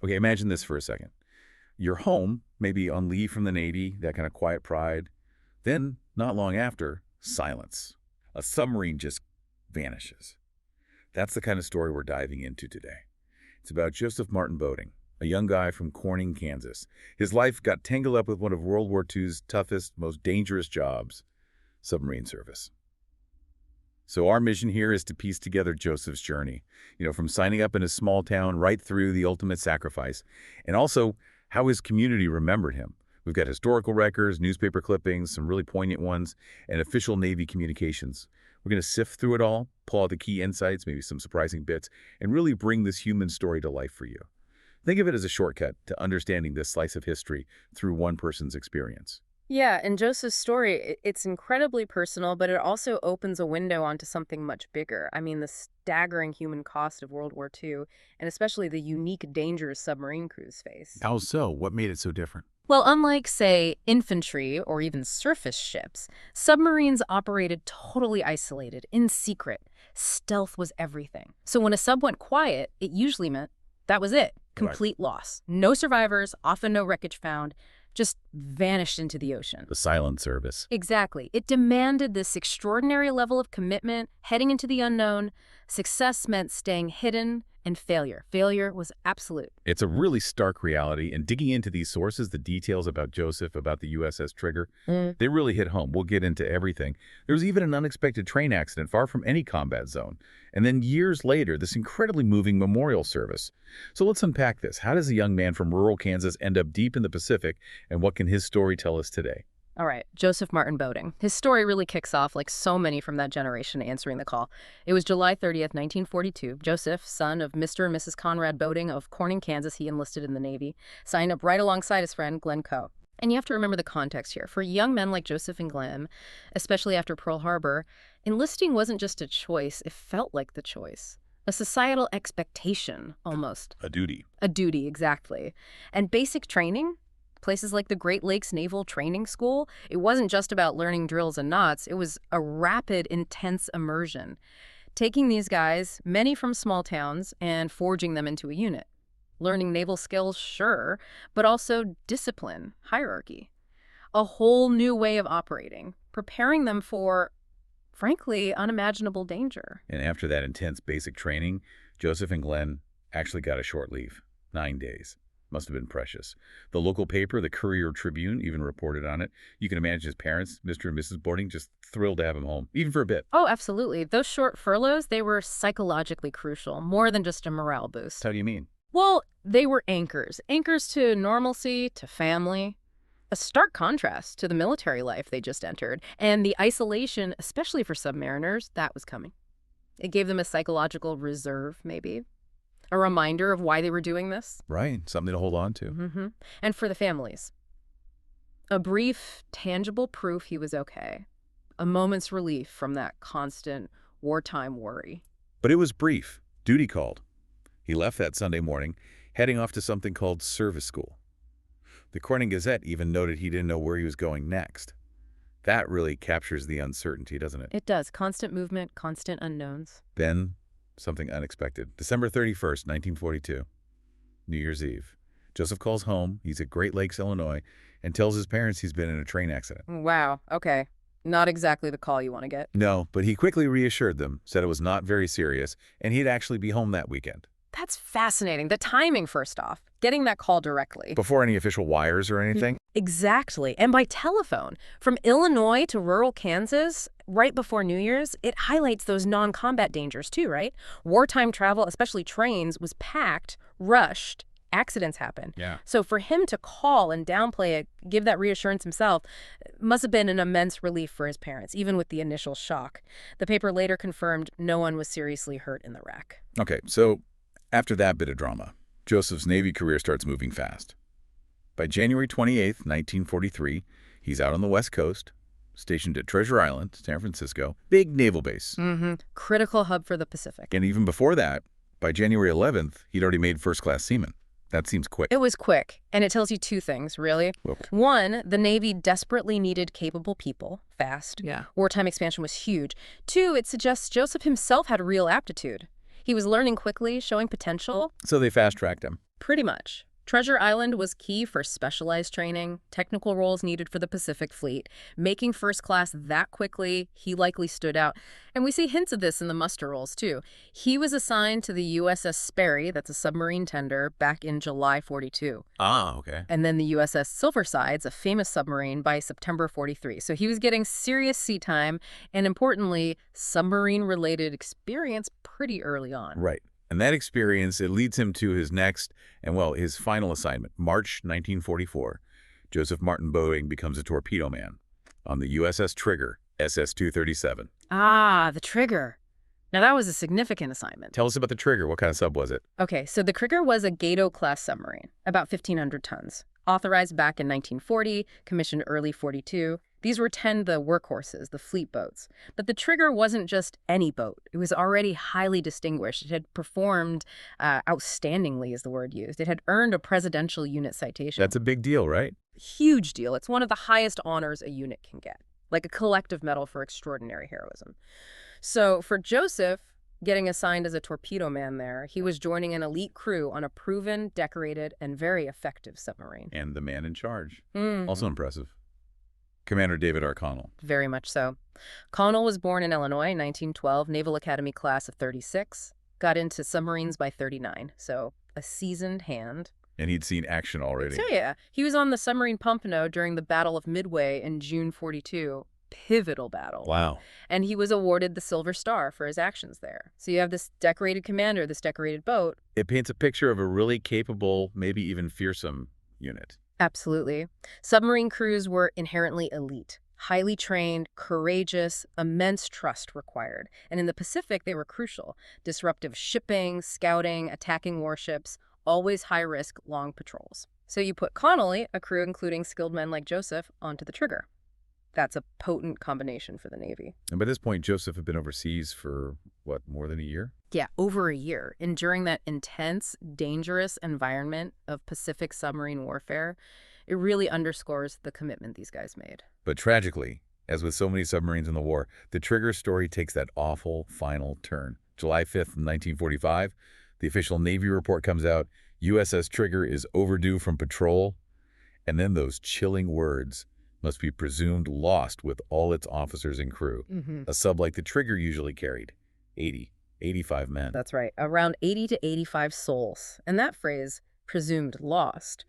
Okay, imagine this for a second. You're home, maybe on leave from the Navy, that kind of quiet pride. Then, not long after, silence. A submarine just vanishes. That's the kind of story we're diving into today. It's about Joseph Martin Boeding, a young guy from Corning, Kansas. His life got tangled up with one of World War II's toughest, most dangerous jobs, submarine service. So our mission here is to piece together Joseph's journey, from signing up in a small town right through the ultimate sacrifice, and also how his community remembered him. We've got historical records, newspaper clippings, some really poignant ones, and official Navy communications. We're going to sift through it all, pull out the key insights, maybe some surprising bits, and really bring this human story to life for you. Think of it as a shortcut to understanding this slice of history through one person's experience. Yeah, and Joseph's story, it's incredibly personal, but it also opens a window onto something much bigger. I mean, the staggering human cost of World War II, and especially the unique dangers submarine crews face. How so? What made it so different? Well, unlike, say, infantry or even surface ships, submarines operated totally isolated, in secret. Stealth was everything. So when a sub went quiet, it usually meant that was it. Complete loss. No survivors, often no wreckage found. Just vanished into the ocean. The silent service. Exactly. It demanded this extraordinary level of commitment, heading into the unknown. Success meant staying hidden, and failure. Failure was absolute. It's a really stark reality, and digging into these sources, the details about Joseph, about the USS Trigger, they really hit home. We'll get into everything. There was even an unexpected train accident far from any combat zone. And then years later, this incredibly moving memorial service. So let's unpack this. How does a young man from rural Kansas end up deep in the Pacific, and what can his story tell us today? All right, Joseph Martin Boeding. His story really kicks off like so many from that generation answering the call. It was July 30th, 1942. Joseph, son of Mr. and Mrs. Conrad Boeding of Corning, Kansas, he enlisted in the Navy, signed up right alongside his friend Glenn Coe. And you have to remember the context here. For young men like Joseph and Glenn, especially after Pearl Harbor, enlisting wasn't just a choice, it felt like the choice. A societal expectation, almost. A duty. A duty, exactly. And basic training? Places like the Great Lakes Naval Training School, it wasn't just about learning drills and knots. It was a rapid, intense immersion. Taking these guys, many from small towns, and forging them into a unit. Learning naval skills, sure, but also discipline, hierarchy. A whole new way of operating, preparing them for, frankly, unimaginable danger. And after that intense basic training, Joseph and Glenn actually got a short leave, 9 days. Must have been precious. The local paper, the Courier-Tribune, even reported on it. You can imagine his parents, Mr. and Mrs. Boeding, just thrilled to have him home, even for a bit. Oh, absolutely. Those short furloughs, they were psychologically crucial, more than just a morale boost. How do you mean? Well, they were anchors. Anchors to normalcy, to family. A stark contrast to the military life they just entered, and the isolation, especially for submariners, that was coming. It gave them a psychological reserve, maybe. A reminder of why they were doing this. Right, something to hold on to. And for the families, a brief, tangible proof he was okay. A moment's relief from that constant wartime worry. But it was brief. Duty called. He left that Sunday morning, heading off to something called service school. The Corning Gazette even noted he didn't know where he was going next. That really captures the uncertainty, doesn't it? It does. Constant movement, constant unknowns. Then, something unexpected. December 31st, 1942, New Year's Eve. Joseph calls home. He's at Great Lakes, Illinois, and tells his parents he's been in a train accident. Wow, okay. Not exactly the call you want to get. No, but he quickly reassured them, said it was not very serious, and he'd actually be home that weekend. That's fascinating. The timing, first off. Getting that call directly. Before any official wires or anything? Exactly. And by telephone. From Illinois to rural Kansas, right before New Year's, it highlights those non-combat dangers too, right? Wartime travel, especially trains, was packed, rushed, accidents happen. Yeah. So for him to call and downplay it, give that reassurance himself, must have been an immense relief for his parents, even with the initial shock. The paper later confirmed no one was seriously hurt in the wreck. Okay, so after that bit of drama, Joseph's Navy career starts moving fast. By January 28th, 1943, he's out on the West Coast, stationed at Treasure Island, San Francisco, big naval base. Critical hub for the Pacific. And even before that, by January 11th, he'd already made first-class seaman. That seems quick. It was quick, and it tells you two things, really. Well, one, the Navy desperately needed capable people, fast. Yeah. Wartime expansion was huge. Two, it suggests Joseph himself had real aptitude. He was learning quickly, showing potential. so they fast-tracked him. Pretty much. Treasure Island was key for specialized training, technical roles needed for the Pacific Fleet. Making first class that quickly, he likely stood out. And we see hints of this in the muster rolls, too. He was assigned to the USS Sperry, that's a submarine tender, back in July 42. Ah, okay. And then the USS Silverside's a famous submarine by September 43. So he was getting serious sea time and, importantly, submarine-related experience pretty early on. Right. And that experience, it leads him to his next and, well, his final assignment. March 1944, Joseph Martin Boeding becomes a torpedo man on the USS Trigger, SS-237. Ah, the Trigger. Now, that was a significant assignment. Tell us about the Trigger. What kind of sub was it? Okay, so the Trigger was a Gato-class submarine, about 1,500 tons. Authorized back in 1940, commissioned early 42. These were the workhorses, the fleet boats. But the Trigger wasn't just any boat. It was already highly distinguished. It had performed outstandingly, is the word used. It had earned a presidential unit citation. That's a big deal, right? Huge deal. It's one of the highest honors a unit can get, like a collective medal for extraordinary heroism. So for Joseph, getting assigned as a torpedo man there, he was joining an elite crew on a proven, decorated, and very effective submarine. And the man in charge. Mm. Also impressive. Commander David R. Connell. Very much so. Connell was born in Illinois in 1912, Naval Academy class of 36, got into submarines by 39, so a seasoned hand. And he'd seen action already. So yeah, he was on the submarine Pompano during the Battle of Midway in June 42. Pivotal battle. Wow. And he was awarded the Silver Star for his actions there. So you have this decorated commander, this decorated boat. It paints a picture of a really capable, maybe even fearsome unit. Absolutely. Submarine crews were inherently elite, highly trained, courageous, immense trust required. And in the Pacific, they were crucial. Disruptive shipping, scouting, attacking warships, always high-risk, long patrols. So you put Connolly, a crew including skilled men like Joseph, onto the Trigger. That's a potent combination for the Navy. And by this point, Joseph had been overseas for, what, more than a year? Yeah, over a year. And during that intense, dangerous environment of Pacific submarine warfare, it really underscores the commitment these guys made. But tragically, as with so many submarines in the war, the Trigger story takes that awful final turn. July 5th, 1945, the official Navy report comes out, USS Trigger is overdue from patrol, and then those chilling words, must be presumed lost with all its officers and crew. A sub like the Trigger usually carried 85 men. That's right, around 80 to 85 souls. And that phrase, presumed lost,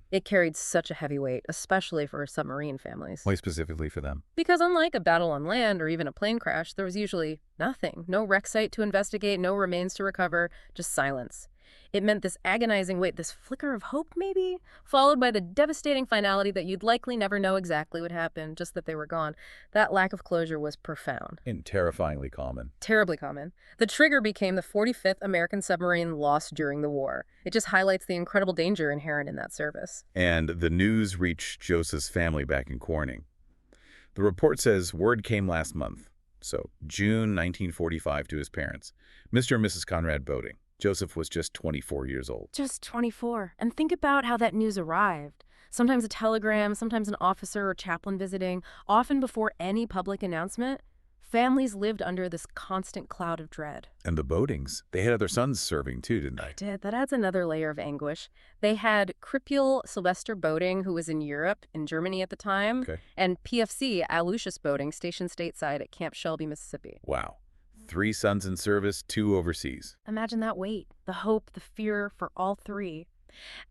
it carried such a heavy weight, especially for submarine families. Why specifically for them? Because unlike a battle on land or even a plane crash, there was usually nothing. No wreck site to investigate, no remains to recover, just silence. It meant this agonizing wait, this flicker of hope maybe, followed by the devastating finality that you'd likely never know exactly what happened, just that they were gone. That lack of closure was profound. And terrifyingly common. Terribly common. The Trigger became the 45th American submarine lost during the war. It just highlights the incredible danger inherent in that service. And the news reached Joseph's family back in Corning. The report says word came last month, so June 1945, to his parents, Mr. and Mrs. Conrad Boeding. Joseph was just 24 years old. Just 24. And think about how that news arrived. Sometimes a telegram, sometimes an officer or chaplain visiting, often before any public announcement. Families lived under this constant cloud of dread. And the Boedings, they had other sons serving too, didn't they? They did. That adds another layer of anguish. They had Cripple Sylvester Boeding, who was in Europe, in Germany at the time, and PFC Aloysius Boeding, stationed stateside at Camp Shelby, Mississippi. Wow. 3 sons in service, 2 overseas. Imagine that weight, the hope, the fear for all 3.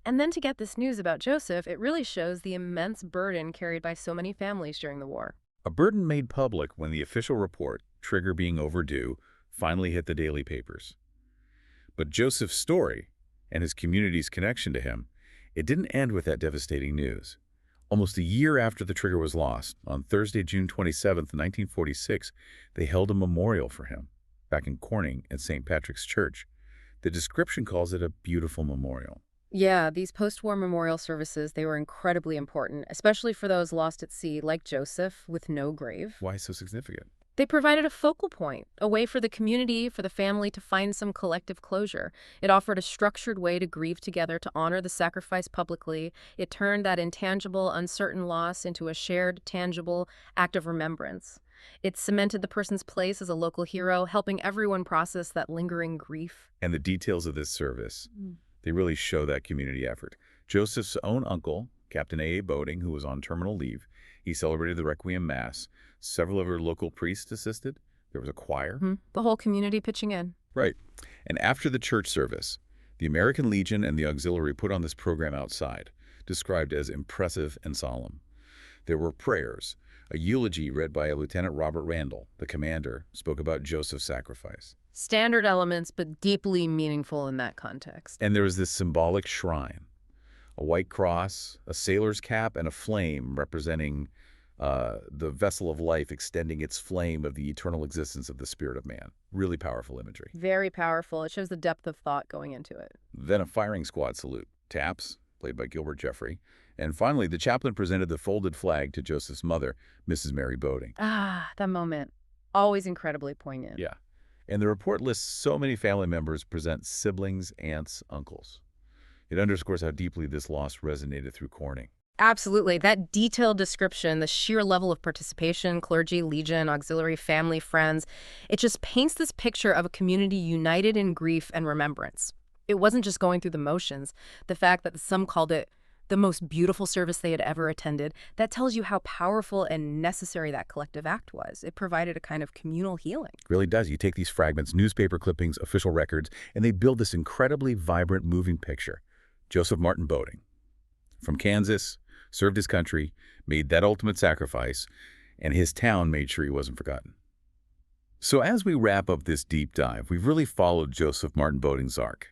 And then to get this news about Joseph, it really shows the immense burden carried by so many families during the war. A burden made public when the official report, Trigger being overdue, finally hit the daily papers. But Joseph's story, and his community's connection to him, it didn't end with that devastating news. Almost a year after the Trigger was lost, on Thursday, June 27, 1946, they held a memorial for him, back in Corning at St. Patrick's Church. The description calls it a beautiful memorial. Yeah, these post-war memorial services, they were incredibly important, especially for those lost at sea, like Joseph, with no grave. Why so significant? They provided a focal point, a way for the community, for the family to find some collective closure. It offered a structured way to grieve together, to honor the sacrifice publicly. It turned that intangible, uncertain loss into a shared, tangible act of remembrance. It cemented the person's place as a local hero, helping everyone process that lingering grief. And the details of this service, They really show that community effort. Joseph's own uncle, Captain A. Boeding, who was on terminal leave, he celebrated the Requiem Mass. Several of her local priests assisted. There was a choir. The whole community pitching in. Right. And after the church service, the American Legion and the auxiliary put on this program outside, described as impressive and solemn. There were prayers. A eulogy read by Lieutenant Robert Randall, the commander, spoke about Joseph's sacrifice. Standard elements, but deeply meaningful in that context. And there was this symbolic shrine, a white cross, a sailor's cap, and a flame representing the vessel of life extending its flame of the eternal existence of the spirit of man. Really powerful imagery. Very powerful. It shows the depth of thought going into it. Then a firing squad salute. Taps, played by Gilbert Jeffrey. And finally, the chaplain presented the folded flag to Joseph's mother, Mrs. Mary Boeding. Ah, that moment. Always incredibly poignant. Yeah. And the report lists so many family members present siblings, aunts, uncles. It underscores how deeply this loss resonated through Corning. Absolutely. That detailed description, the sheer level of participation, clergy, legion, auxiliary, family, friends, it just paints this picture of a community united in grief and remembrance. It wasn't just going through the motions. The fact that some called it the most beautiful service they had ever attended, that tells you how powerful and necessary that collective act was. It provided a kind of communal healing. It really does. You take these fragments, newspaper clippings, official records, and they build this incredibly vibrant, moving picture. Joseph Martin Boeding, from Kansas, served his country, made that ultimate sacrifice, and his town made sure he wasn't forgotten. So as we wrap up this deep dive, we've really followed Joseph Martin Boeding's arc.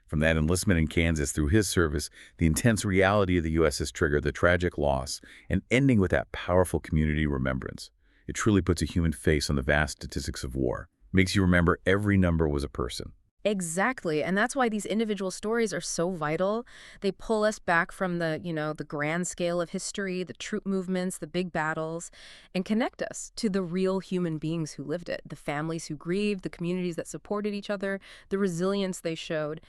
From that enlistment in Kansas through his service, the intense reality of the USS Trigger, the tragic loss, and ending with that powerful community remembrance. It truly puts a human face on the vast statistics of war. Makes you remember every number was a person. Exactly. And that's why these individual stories are so vital. They pull us back from the grand scale of history, the troop movements, the big battles, and connect us to the real human beings who lived it, the families who grieved, the communities that supported each other, the resilience they showed.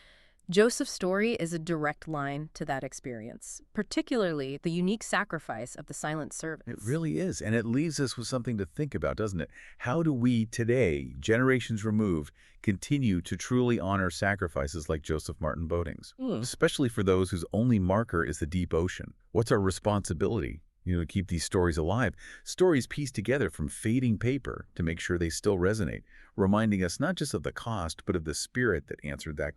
Joseph's story is a direct line to that experience, particularly the unique sacrifice of the silent servants. It really is, and it leaves us with something to think about, doesn't it? How do we today, generations removed, continue to truly honor sacrifices like Joseph Martin Boeding's, especially for those whose only marker is the deep ocean? What's our responsibility, to keep these stories alive? Stories pieced together from fading paper to make sure they still resonate, reminding us not just of the cost, but of the spirit that answered that